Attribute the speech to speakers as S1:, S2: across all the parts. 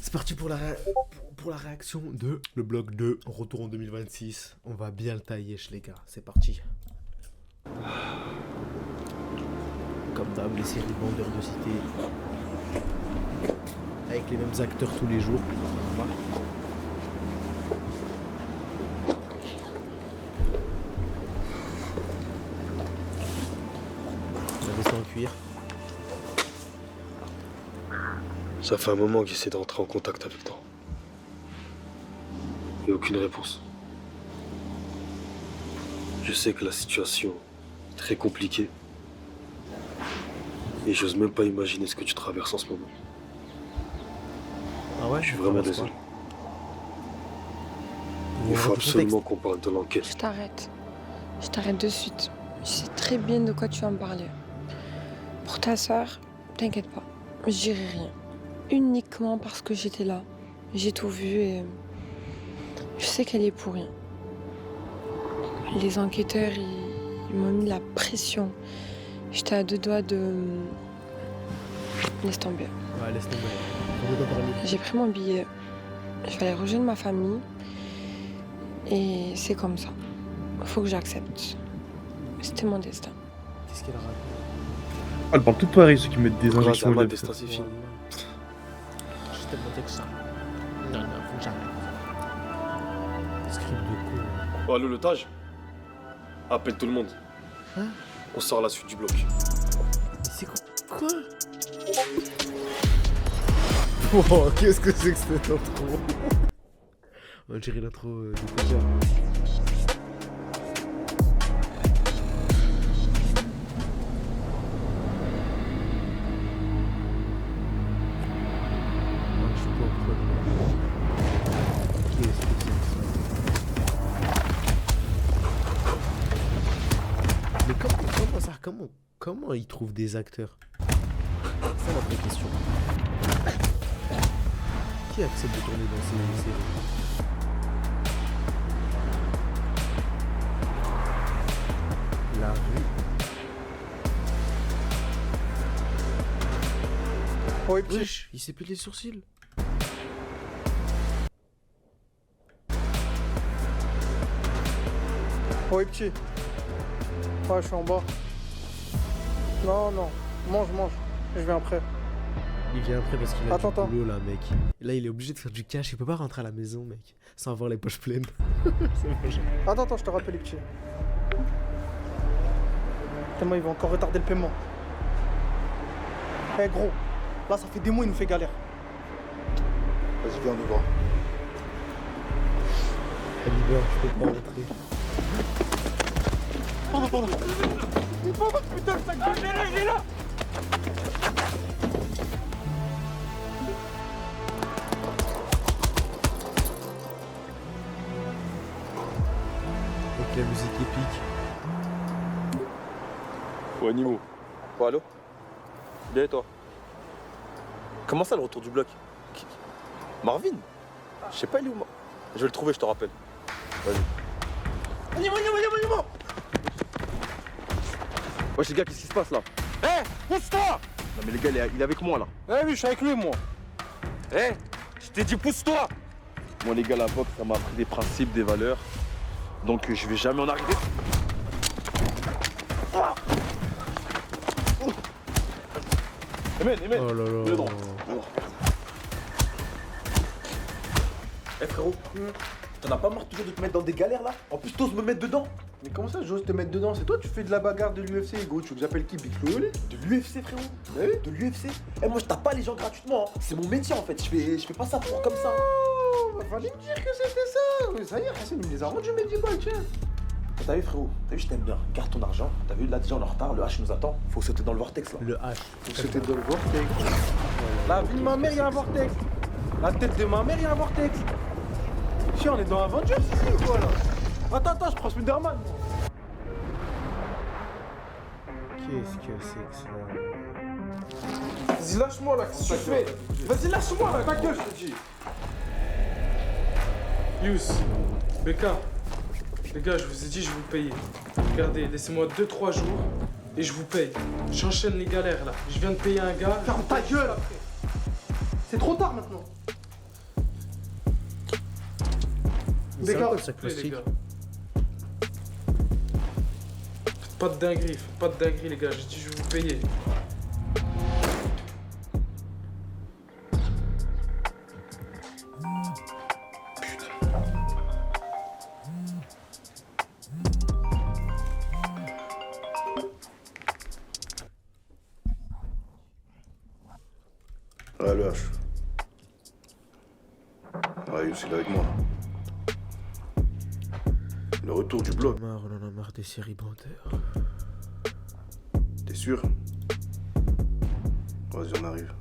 S1: C'est parti pour la réaction de le bloc 2. Retour en 2026. On va bien le tailler, les gars. C'est parti. Comme d'hab, les séries vendeurs de cité. Avec les mêmes acteurs tous les jours. Voilà. La veste en cuir.
S2: Ça fait un moment que j'essaie d'entrer en contact avec toi. Et aucune réponse. Je sais que la situation est très compliquée. Et j'ose même pas imaginer ce que tu traverses en ce moment.
S1: Ah ouais,
S2: Je suis vraiment désolé. Il faut absolument qu'on parle de l'enquête.
S3: Je t'arrête. Je t'arrête de suite. Je sais très bien de quoi tu vas me parler. Pour ta sœur, t'inquiète pas. Je dirai rien. Uniquement parce que j'étais là. J'ai tout vu et je sais qu'elle est pour rien. Les enquêteurs, ils m'ont mis la pression. J'étais à 2 doigts de... Laisse tomber.
S1: Ouais, laisse tomber. On veut pas parler.
S3: J'ai pris mon billet. Je vais aller rejoindre ma famille. Et c'est comme ça. Faut que j'accepte. C'était mon destin.
S1: Qu'est-ce qu'elle raconte?
S4: Ah, elle parle toute pareil, ceux qui mettent des
S2: Grâce
S4: injections
S2: à
S4: au
S2: ma
S4: lèvres.
S2: destin, c'est fini.
S1: Je t'ai montré que ça. Non, faut que j'arrête. Script de con.
S2: Oh, allô, le Taj? Appelle tout le monde.
S1: Hein?
S2: On sort la suite du bloc.
S1: Mais c'est quoi? Oh, qu'est-ce que c'est que cette intro? On dirait l'intro de Koja. Mais comment ils trouvent des acteurs? C'est ça la vraie question. Qui accepte de tourner dans ces séries? La rue.
S5: Ouais, petit.
S1: Wesh, il s'est pelé les sourcils.
S5: Ouais, petit. Ouais, je suis en bas. Non, non. Mange. Je viens après.
S1: Il vient après parce qu'il a
S5: Attends,
S1: du boulot là, mec. Là, il est obligé de faire du cash. Il peut pas rentrer à la maison, mec, sans avoir les poches pleines. C'est bon, genre.
S5: Attends, je te rappelle, les petits. Tellement il va encore retarder le paiement. Eh gros, là ça fait des mois il nous fait galère.
S6: Vas-y, viens, on y va.
S1: Calibre, je peux pas rentrer.
S5: Pardon. Putain, le sac de gérer, il est là.
S1: Avec la musique épique.
S7: Ouais, Nimo. Ouais, allô? Bien et toi? Comment ça, le retour du bloc? Marvin? Je sais pas, il est où, moi? Je vais le trouver, je te rappelle. Vas-y. Nimo! Wesh, les gars, qu'est-ce qui se passe, là?
S5: Pousse-toi.
S7: Non, mais les gars, il est avec moi, là.
S5: Eh oui, je suis avec lui, moi.
S7: Je t'ai dit, pousse-toi! Moi, les gars, la boxe, ça m'a appris des principes, des valeurs. Donc, je vais jamais en arriver. Emen,
S1: Oh là là.
S7: le droit. Eh frérot, t'en as pas marre toujours de te mettre dans des galères là? En plus t'oses me mettre dedans?
S5: Mais comment ça, j'ose te mettre dedans? C'est toi, tu fais de la bagarre de l'UFC, gros. Tu veux que j'appelle qui, Big Flo?
S7: De l'UFC frérot?
S5: Eh oui.
S7: De l'UFC? Eh moi je tape pas les gens gratuitement, hein. C'est mon métier en fait, je fais pas ça pour comme ça.
S5: Oh, bah, fallait me dire que c'était ça. Mais ça y est, Hassan, il me les a rendus, mes 10 balles, tiens.
S7: T'as vu frérot? T'as vu, je t'aime bien. Garde ton argent. T'as vu, là déjà on est en retard, le H nous attend. Faut sauter dans le vortex là.
S1: Le H.
S5: C'était dans le vortex. La vie de ma mère, il y a un vortex. La tête de ma mère, il y a un vortex. Tiens, on est dans Avengers ici ou quoi là? Attends, je prends Spider-Man.
S1: Qu'est-ce que c'est que ça?
S5: Vas-y, lâche-moi là, qu'est-ce que tu fais? Vas-y, lâche-moi là, ta gueule, je te dis.
S8: Yous, Becca, les gars, je vous ai dit, je vous paye. Regardez, laissez-moi 2-3 jours et je vous paye. J'enchaîne les galères là. Je viens de payer un gars.
S5: Ferme ta gueule après. C'est trop tard maintenant.
S1: C'est
S5: Béka,
S1: quoi le sac
S8: Allez, les
S1: plastique?
S8: gars. Faites pas de dinguerie, faites pas de dinguerie les gars, j'ai dit je vais vous payer.
S2: Ah, le H. Ah, Youssef, il est avec moi. Le retour du bloc.
S1: On en a marre des séries bancaires.
S2: T'es sûr? Vas-y, on arrive.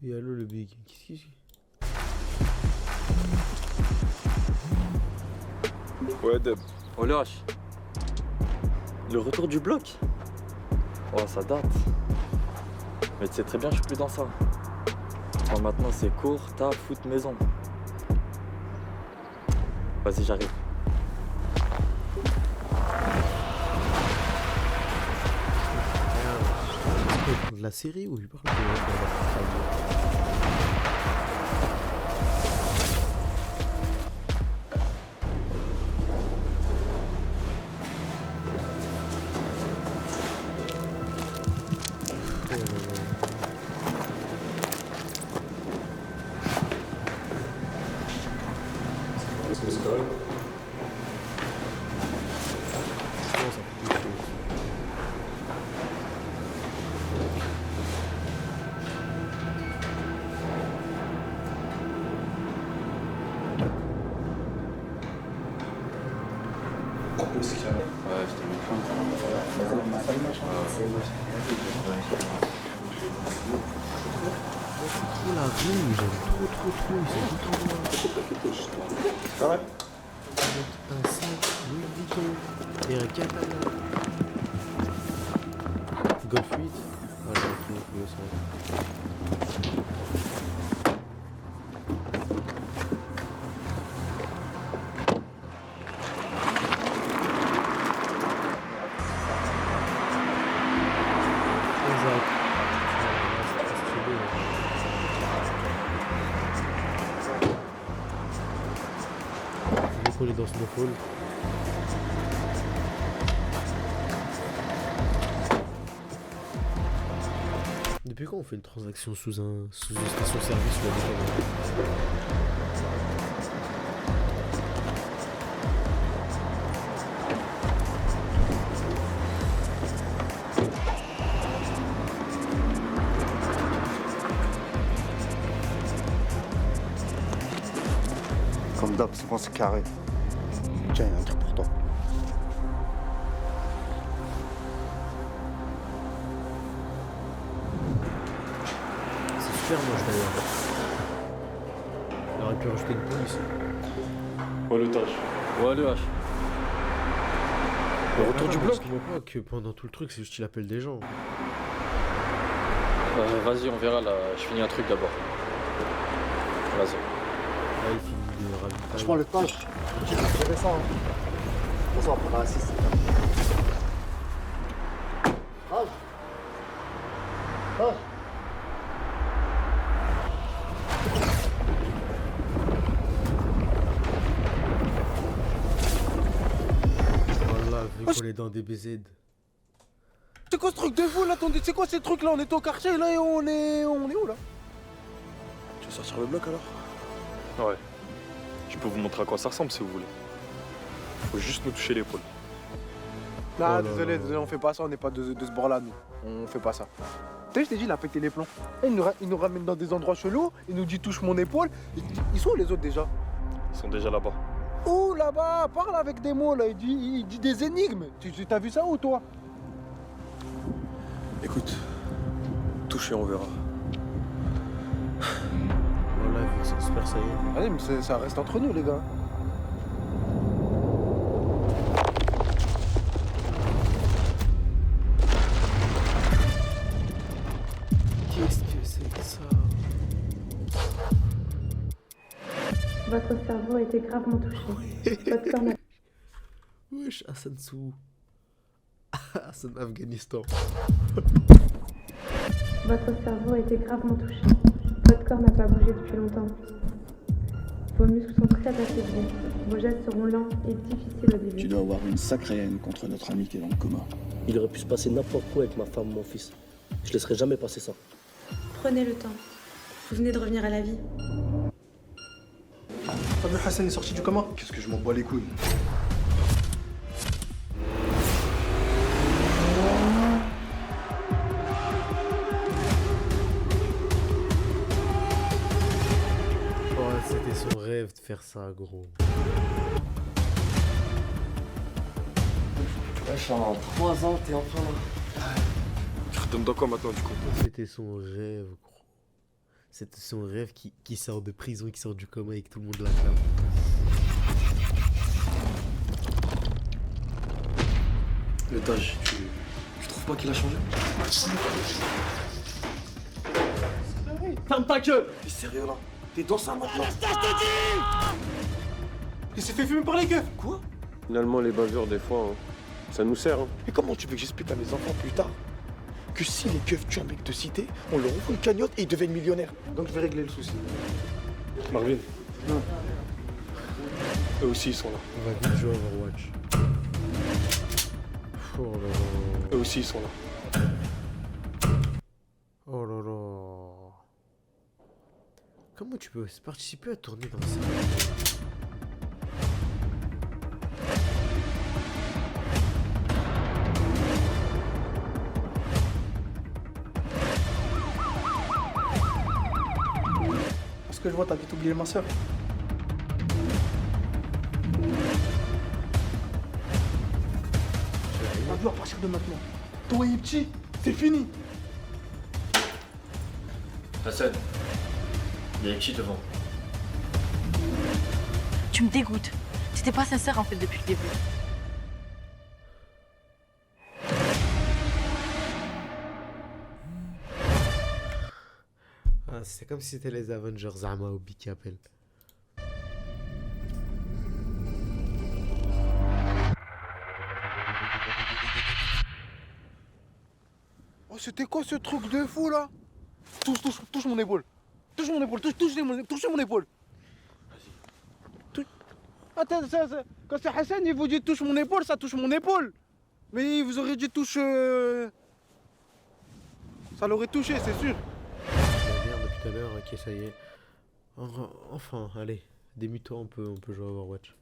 S1: Et allô le big. Qu'est-ce qu'il
S7: Ouais, Deb. Oh, le H. Le retour du bloc. Oh, ça date. Mais tu sais très bien, je suis plus dans ça. Enfin, maintenant, c'est cours, taf, foot, maison. Vas-y, j'arrive.
S1: de la série ou il parle de... Trop la rue, j'aime trop, ils sont tout en noir.
S2: Ah ouais?
S1: Un sac, Louis Vuitton et un katana. Golf 8. Ah, j'ai un le sang. Exact. C'est trop stylé. Snowfall est dans Snowfall. Depuis quand on fait une transaction sous une station-service ou avec un...
S6: Comme d'hab, c'est quand c'est carré. Tiens, il y a un truc pour toi.
S1: C'est super moche d'ailleurs. Il aurait pu rajouter une police.
S7: Ouais, le tâche. Ouais, le H. Le retour du bloc.
S1: Je comprends pas que pendant tout le truc, c'est juste qu'il appelle des gens.
S7: Vas-y, on verra là. Je finis un truc d'abord. Vas-y.
S1: Là, il finit de ravitailler.
S6: Franchement, le tâche, j'ai préféré ça. Pour ça, on prendra la 6.
S1: Voilà, vu qu'on est dans des BZ.
S5: C'est quoi ce truc de fou là? C'est quoi ces trucs là? On est au quartier là et on est où là?
S2: Tu veux sortir le bloc alors?
S7: Ouais. Je peux vous montrer à quoi ça ressemble si vous voulez. Faut juste nous toucher l'épaule.
S5: Non,
S1: Oh là
S5: désolé,
S1: là.
S5: on fait pas ça, on n'est pas de ce bord là nous. On fait pas ça. Tu sais, je t'ai dit, il a pété les plombs. Et il nous ramène dans des endroits chelous, il nous dit touche mon épaule. Ils sont où les autres déjà?
S7: Ils sont déjà là-bas.
S5: Où là-bas? Parle avec des mots là, il dit des énigmes. Tu t'as vu ça où toi?
S2: Écoute, touche et on verra.
S1: Voilà, vu que ça se perd, ça y est.
S5: Allez, mais ça reste entre nous les gars.
S9: Votre cerveau a été gravement touché. Votre corps n'a
S1: Wesh, Hassan Sou. Hassan Afghanistan.
S9: Votre cerveau a été gravement touché. Votre corps n'a pas bougé depuis longtemps. Vos muscles sont très affaiblis. Vos gestes seront lents et difficiles au début.
S10: Tu dois avoir une sacrée haine contre notre ami qui est dans le coma.
S11: Il aurait pu se passer n'importe quoi avec ma femme, mon fils. Je laisserai jamais passer ça.
S9: Prenez le temps. Vous venez de revenir à la vie.
S6: T'as vu Hassan est sorti du coma?
S2: Qu'est-ce que je m'en bats les couilles?
S1: Oh, c'était son rêve de faire ça, gros.
S7: Wesh, en 3 ans, t'es enfin là.
S2: Tu retombes dans quoi maintenant du coup?
S1: C'était son rêve, gros. C'était son rêve qui sort de prison, qui sort du coma et que tout le monde l'acclame.
S2: Le Taj, tu trouves pas qu'il a changé?
S5: Ferme ta gueule!
S2: T'es sérieux là? T'es dans ça maintenant?
S5: Il s'est fait fumer par les keufs!
S2: Quoi?
S12: Finalement, les bavures, des fois, hein, ça nous sert. Hein.
S2: Et comment tu veux que j'explique à mes enfants plus tard que si les keufs tuent un mec de cité, on leur ouvre une cagnotte et ils deviennent millionnaires?
S6: Donc je vais régler le souci.
S2: Marvin. Eux aussi ils sont là.
S1: On va vite jouer à Overwatch. Oh là là.
S2: Eux aussi ils sont là.
S1: Oh là là. Comment tu peux participer à tourner dans ça?
S6: Parce que je vois, t'as vite oublié ma soeur. T'as vu, à partir de maintenant, toi et petit, c'est fini.
S11: Hassan, il y a qui devant?
S13: Tu me dégoûtes. T'étais pas sincère en fait depuis le début.
S1: Ah, c'est comme si c'était les Avengers Zama ou qui appellent.
S6: Oh, c'était quoi ce truc de fou là? Touche mon épaule. Touche mon épaule, touche mon épaule. Attends, quand c'est Hassan, il vous dit touche mon épaule, ça touche mon épaule. Mais il vous aurait dit touche. Ça l'aurait touché, c'est sûr.
S1: La merde depuis tout à l'heure, ok, ça y est. Enfin, allez, démute-toi, on peut jouer à Overwatch.